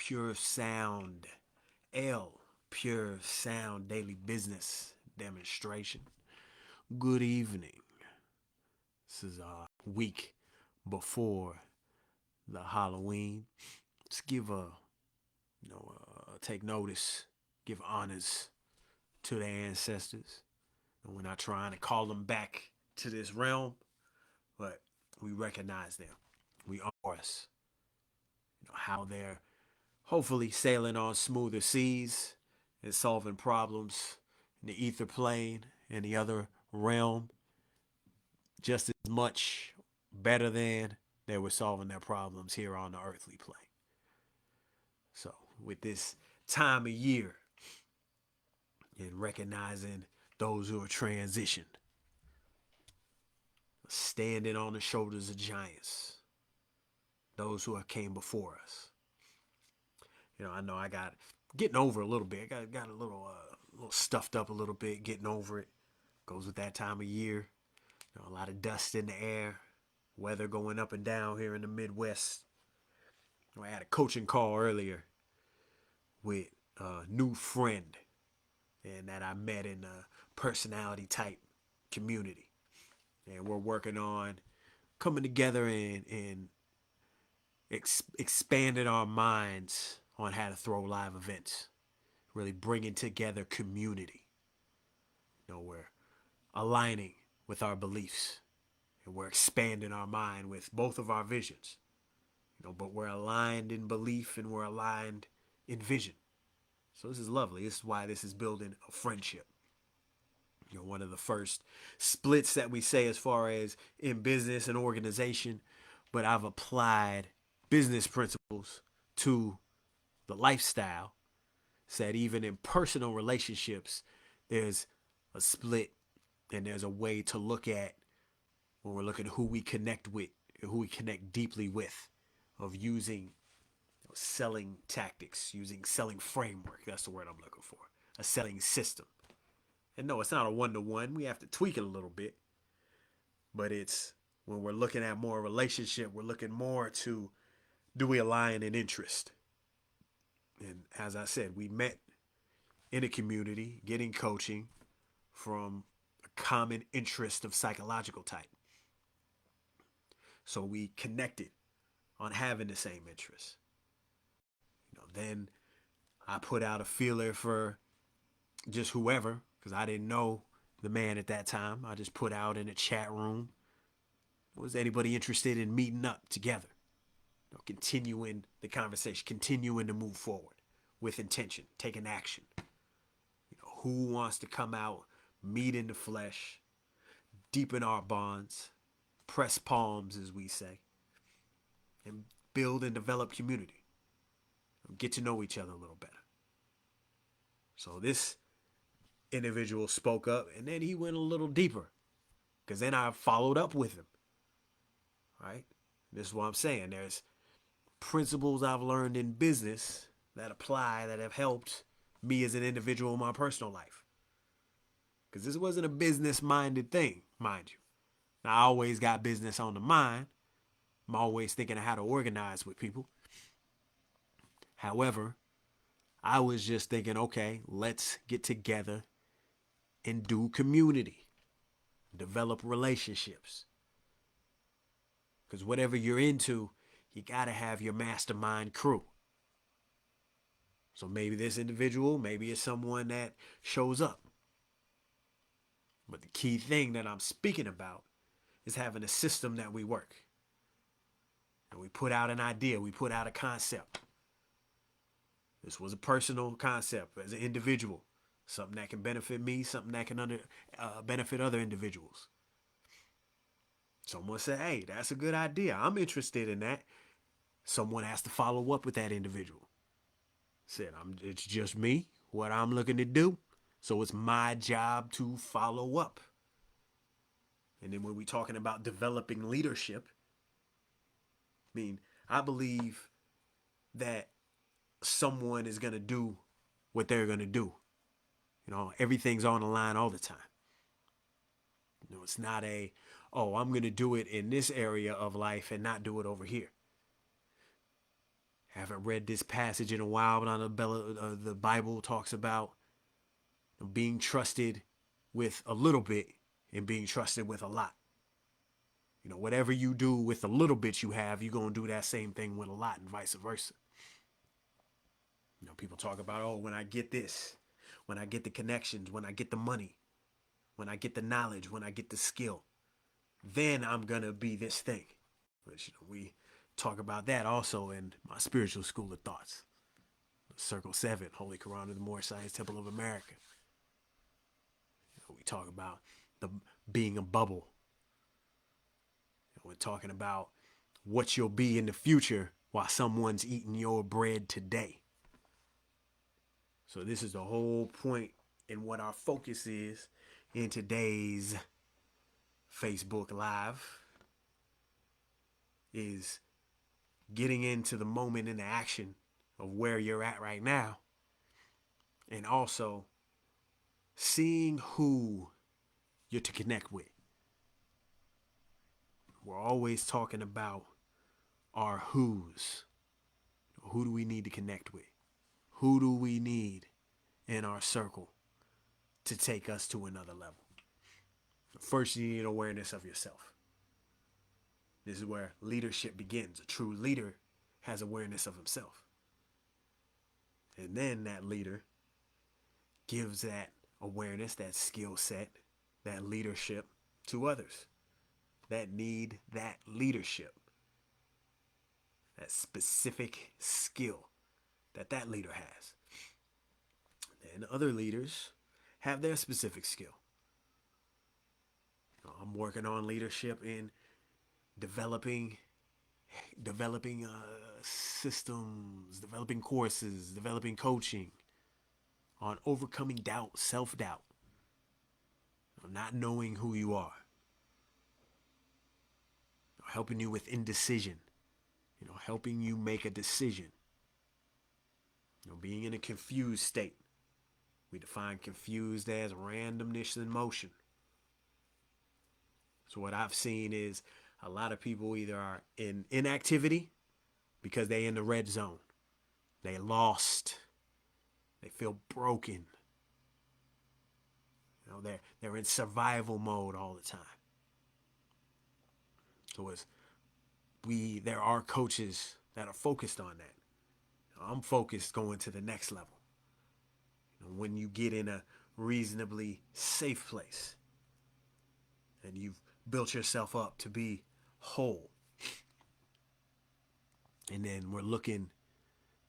Pure Sound, L, Pure Sound Daily Business Demonstration. Good evening. This is our week before the Halloween. Let's give take notice, give honors to the ancestors. And we're not trying to call them back to this realm, but we recognize them. We honor us. How they're hopefully sailing on smoother seas and solving problems in the ether plane and the other realm just as much better than they were solving their problems here on the earthly plane. So, with this time of year and recognizing those who are transitioned, standing on the shoulders of giants, those who have came before us. I know I got getting over a little bit. I got a little stuffed up a little bit, getting over it. Goes with that time of year. A lot of dust in the air, weather going up and down here in the Midwest. I had a coaching call earlier with a new friend and that I met in a personality type community. And we're working on coming together and expanding our minds on how to throw live events, really bringing together community. We're aligning with our beliefs and we're expanding our mind with both of our visions. But we're aligned in belief and we're aligned in vision. So this is lovely. This is why this is building a friendship. One of the first splits that we say as far as in business and organization, but I've applied business principles to the lifestyle. Said even in personal relationships, there's a split and there's a way to look at when we're looking at who we connect with, who we connect deeply with, of using selling tactics, using selling framework. That's the word I'm looking for. A selling system. And no, it's not a one-to-one. We have to tweak it a little bit. But it's when we're looking at more relationship, we're looking more to do we align in interest? And as I said, we met in a community, getting coaching from a common interest of psychological type. So we connected on having the same interests. Then I put out a feeler for just whoever, because I didn't know the man at that time. I just put out in a chat room, was anybody interested in meeting up together? Continuing the conversation, continuing to move forward with intention, taking action. Who wants to come out, meet in the flesh, deepen our bonds, press palms, as we say, and build and develop community. Get to know each other a little better. So this individual spoke up and then he went a little deeper because then I followed up with him. Right? This is what I'm saying. There's principles I've learned in business that apply, that have helped me as an individual in my personal life. Because this wasn't a business-minded thing, mind you. Now, I always got business on the mind. I'm always thinking of how to organize with people. However, I was just thinking, okay, let's get together and do community, develop relationships. Because whatever you're into, you got to have your mastermind crew. So maybe this individual, maybe it's someone that shows up. But the key thing that I'm speaking about is having a system that we work. And we put out an idea, we put out a concept. This was a personal concept as an individual. Something that can benefit me, something that can benefit other individuals. Someone said, hey, that's a good idea. I'm interested in that. Someone has to follow up with that individual. Said, it's just me, what I'm looking to do. So it's my job to follow up. And then when we're talking about developing leadership, I believe that someone is going to do what they're going to do. Everything's on the line all the time. It's not I'm going to do it in this area of life and not do it over here. Haven't read this passage in a while, but on the Bible talks about being trusted with a little bit and being trusted with a lot. Whatever you do with a little bit you have, you're going to do that same thing with a lot and vice versa. People talk about, oh, when I get this, when I get the connections, when I get the money, when I get the knowledge, when I get the skill, then I'm going to be this thing. Which we talk about that also in my spiritual school of thoughts. Circle 7, Holy Quran of the Moorish Science Temple of America. We talk about the being a bubble. We're talking about what you'll be in the future while someone's eating your bread today. So this is the whole point in what our focus is in today's Facebook Live, is getting into the moment and the action of where you're at right now, and also seeing who you're to connect with. We're always talking about our who's. Who do we need to connect with? Who do we need in our circle to take us to another level? First, you need awareness of yourself. This is where leadership begins. A true leader has awareness of himself. And then that leader gives that awareness, that skill set, that leadership to others that need that leadership, that specific skill that leader has. And other leaders have their specific skill. I'm working on leadership in developing systems, developing courses, developing coaching on overcoming doubt, self-doubt, not knowing who you are, helping you with indecision, helping you make a decision, being in a confused state. We define confused as randomness in motion. So what I've seen is a lot of people either are in inactivity because they're in the red zone. They lost. They feel broken. They're in survival mode all the time. So there are coaches that are focused on that. I'm focused going to the next level. When you get in a reasonably safe place and you've built yourself up to be whole, and then we're looking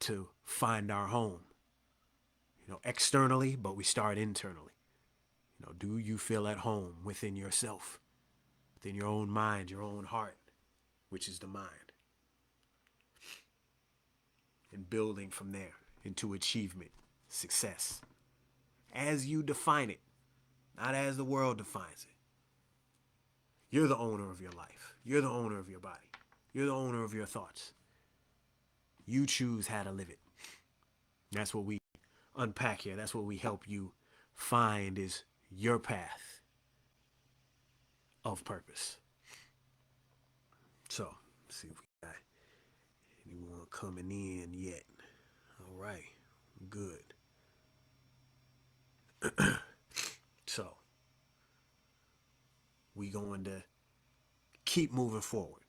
to find our home, externally, but we start internally. Do you feel at home within yourself, within your own mind, your own heart, which is the mind? And building from there into achievement, success, as you define it, not as the world defines it. You're the owner of your life. You're the owner of your body. You're the owner of your thoughts. You choose how to live it. That's what we unpack here. That's what we help you find, is your path of purpose. So, let's see if we got anyone coming in yet. All right, good. So, we going to keep moving forward,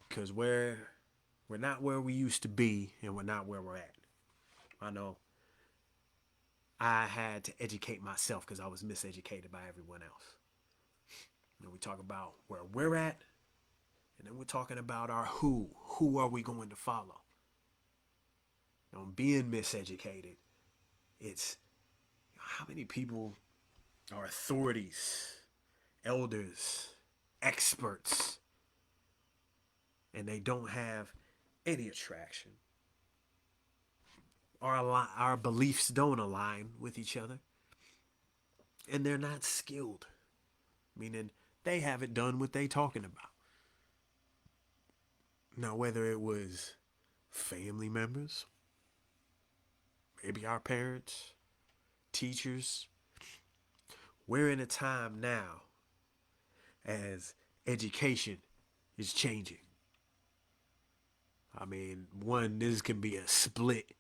because we're not where we used to be, and we're not where we're at. I know I had to educate myself because I was miseducated by everyone else. We talk about where we're at, and then we're talking about our who. Who are we going to follow? Being miseducated, it's how many people are authorities, elders, experts, and they don't have any attraction. Our beliefs don't align with each other, and they're not skilled, meaning they haven't done what they talking about. Now, whether it was family members, maybe our parents, teachers, we're in a time now as education is changing. I mean, one, this can be a split.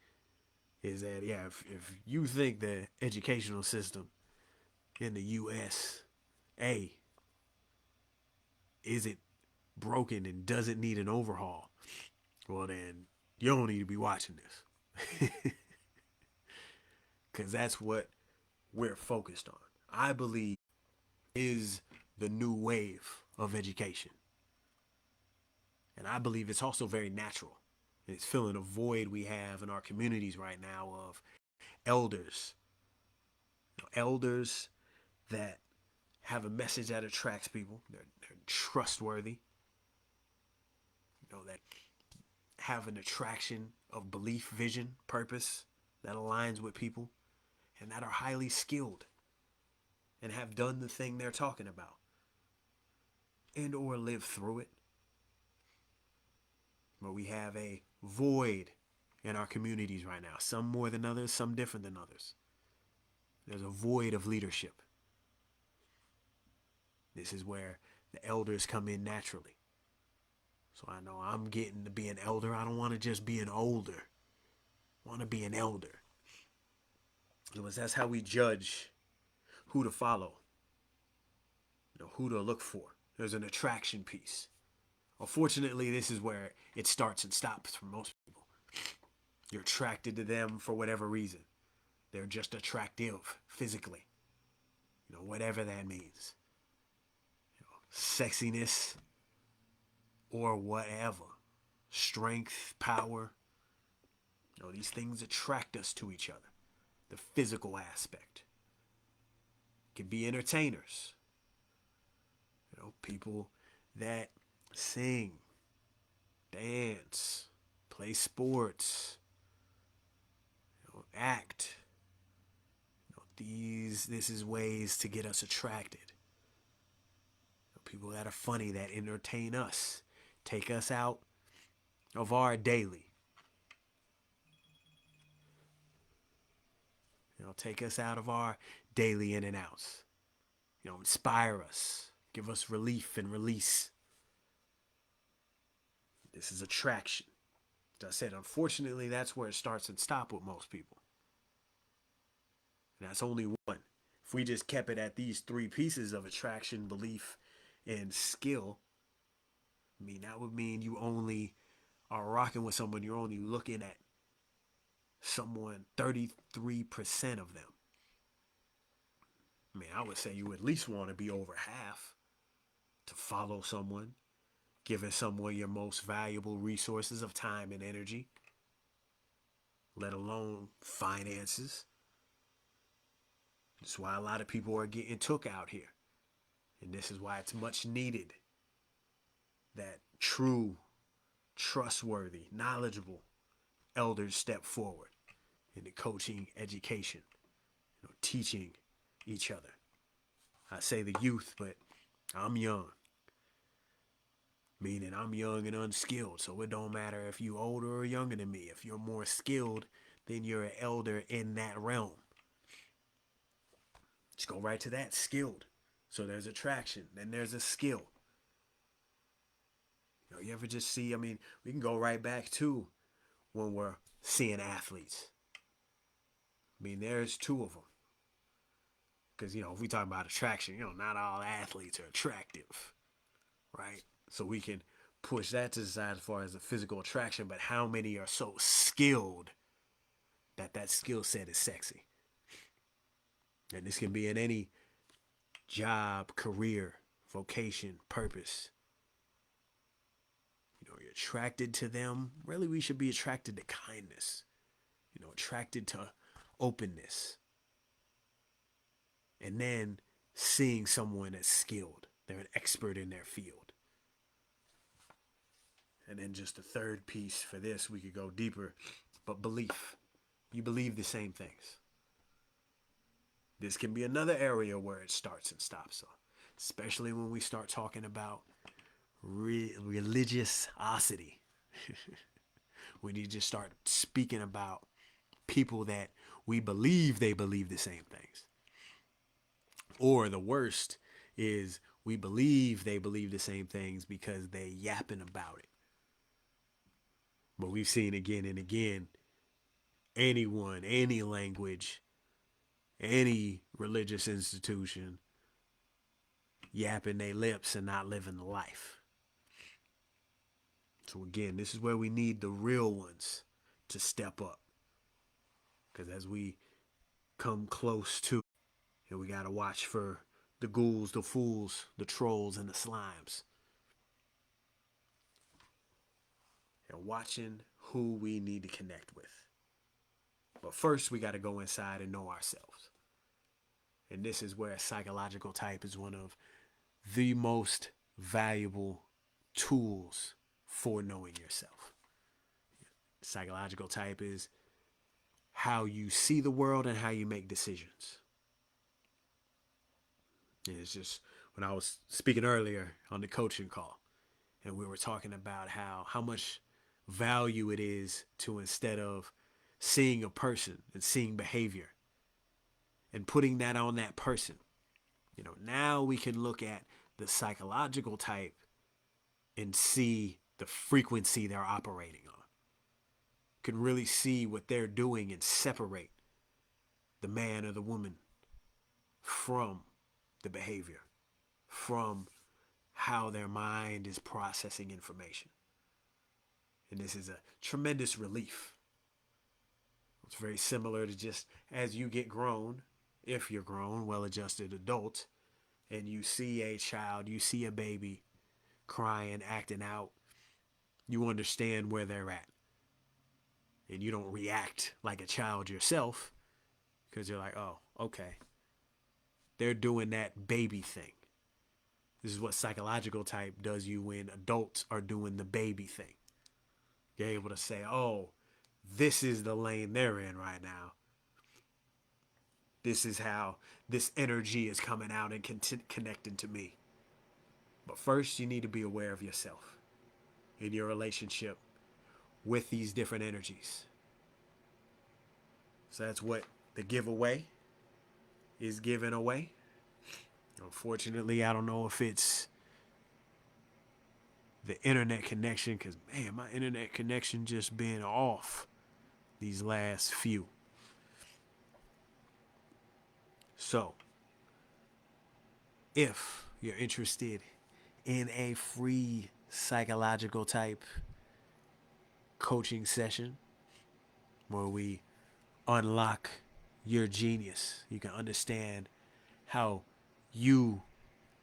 Is that, yeah, if you think the educational system in the U.S., A, isn't broken and doesn't need an overhaul, well, then you don't need to be watching this. Because that's what we're focused on. I believe is the new wave of education. And I believe it's also very natural. It's filling a void we have in our communities right now of elders, elders that have a message that attracts people. They're trustworthy, that have an attraction of belief, vision, purpose that aligns with people, and that are highly skilled and have done the thing they're talking about and or lived through it. But we have a void in our communities right now, some more than others, some different than others. There's a void of leadership. This is where the elders come in naturally. So I know I'm getting to be an elder. I don't want to just be an older. I want to be an elder. Because that's how we judge who to follow, who to look for. There's an attraction piece. Unfortunately, this is where it starts and stops for most people. You're attracted to them for whatever reason. They're just attractive physically, whatever that means. Sexiness or whatever. Strength, power. These things attract us to each other. The physical aspect. It can be entertainers. People that sing, dance, play sports, act. This is ways to get us attracted. People that are funny, that entertain us, take us out of our daily. Take us out of our daily in and outs. Inspire us, give us relief and release. This is attraction. As I said, unfortunately, that's where it starts and stops with most people. And that's only one. If we just kept it at these three pieces of attraction, belief, and skill, that would mean you only are rocking with someone, you're only looking at someone 33% of them. I would say you at least want to be over half to follow someone, giving someone your most valuable resources of time and energy, let alone finances. That's why a lot of people are getting took out here. And this is why it's much needed that true, trustworthy, knowledgeable elders step forward in the coaching, education, teaching each other. I say the youth, but I'm young. Meaning I'm young and unskilled, so it don't matter if you older or younger than me. If you're more skilled, then you're an elder in that realm. Just go right to that, skilled. So there's attraction, then there's a skill. You ever just see, we can go right back to when we're seeing athletes. There's two of them. Because, if we talk about attraction, not all athletes are attractive, right? So we can push that to the side as far as the physical attraction, but how many are so skilled that skill set is sexy? And this can be in any job, career, vocation, purpose. You're attracted to them. Really, we should be attracted to kindness. Attracted to openness. And then seeing someone that's skilled. They're an expert in their field. And then just the third piece for this, we could go deeper, but belief. You believe the same things. This can be another area where it starts and stops. So, especially when we start talking about religiosity. We need to start speaking about people that we believe they believe the same things. Or the worst is we believe they believe the same things because they yapping about it. But we've seen again and again anyone, any language, any religious institution yapping their lips and not living the life. So again, this is where we need the real ones to step up. Because as we come close to, and we got to watch for the ghouls, the fools, the trolls, and the slimes. And watching who we need to connect with. But first, we got to go inside and know ourselves. And this is where psychological type is one of the most valuable tools for knowing yourself. Psychological type is how you see the world and how you make decisions. And it's just when I was speaking earlier on the coaching call, and we were talking about how much value it is to, instead of seeing a person and seeing behavior and putting that on that person, now we can look at the psychological type and see the frequency they're operating on. Can really see what they're doing and separate the man or the woman from the behavior, from how their mind is processing information. And this is a tremendous relief. It's very similar to just as you get grown, if you're grown, well-adjusted adult, and you see a child, you see a baby crying, acting out, you understand where they're at. And you don't react like a child yourself because you're like, oh, okay. They're doing that baby thing. This is what psychological type does you when adults are doing the baby thing. You're able to say, oh, this is the lane they're in right now. This is how this energy is coming out and connecting to me. But first, you need to be aware of yourself in your relationship with these different energies. So that's what the giveaway is giving away. Unfortunately, I don't know if it's the internet connection, because man, my internet connection just been off these last few. So if you're interested in a free psychological type coaching session where we unlock your genius, you can understand how you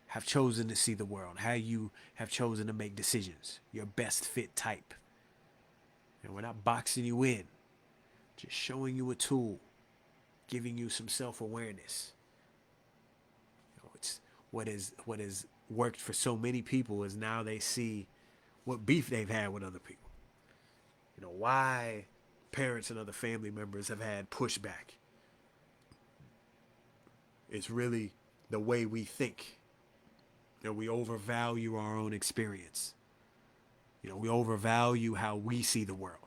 have chosen to see the world, how you have chosen to make decisions, your best fit type. And we're not boxing you in, just showing you a tool, giving you some self-awareness. It's what has worked for so many people is now they see what beef they've had with other people. Why parents and other family members have had pushback. It's really the way we think. We overvalue our own experience. We overvalue how we see the world.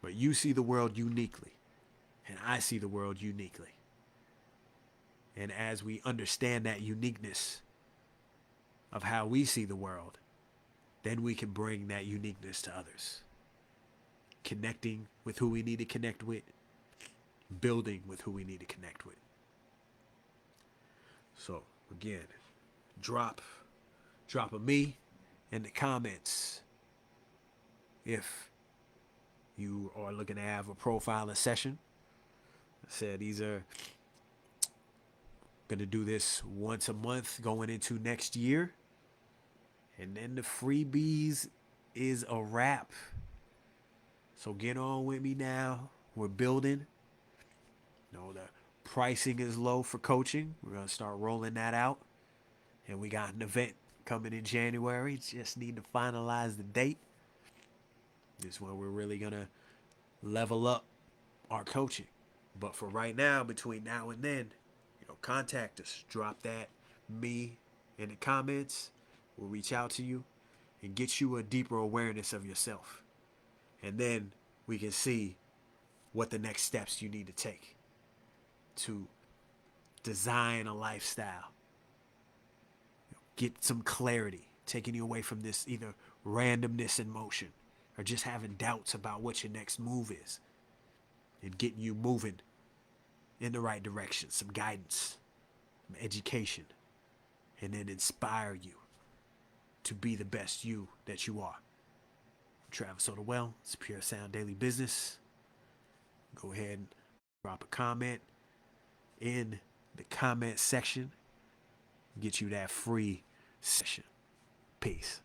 But you see the world uniquely, and I see the world uniquely. And as we understand that uniqueness of how we see the world, then we can bring that uniqueness to others. Connecting with who we need to connect with, building with who we need to connect with. So again, drop a me in the comments if you are looking to have a profiling session. I said these are going to do this once a month going into next year. And then the freebies is a wrap. So get on with me now. We're building. The pricing is low for coaching. We're going to start rolling that out. And we got an event coming in January. Just need to finalize the date. This is when we're really going to level up our coaching. But for right now, between now and then, contact us. Drop that me in the comments. We'll reach out to you and get you a deeper awareness of yourself. And then we can see what the next steps you need to take to design a lifestyle. Get some clarity, taking you away from this either randomness in motion. or just having doubts about what your next move is, and getting you moving in the right direction, some guidance, some education, and then inspire you to be the best you that you are. Travis Odewell, it's Pure Sound Daily Business. Go ahead and drop a comment in the comment section. Get you that free session. Peace.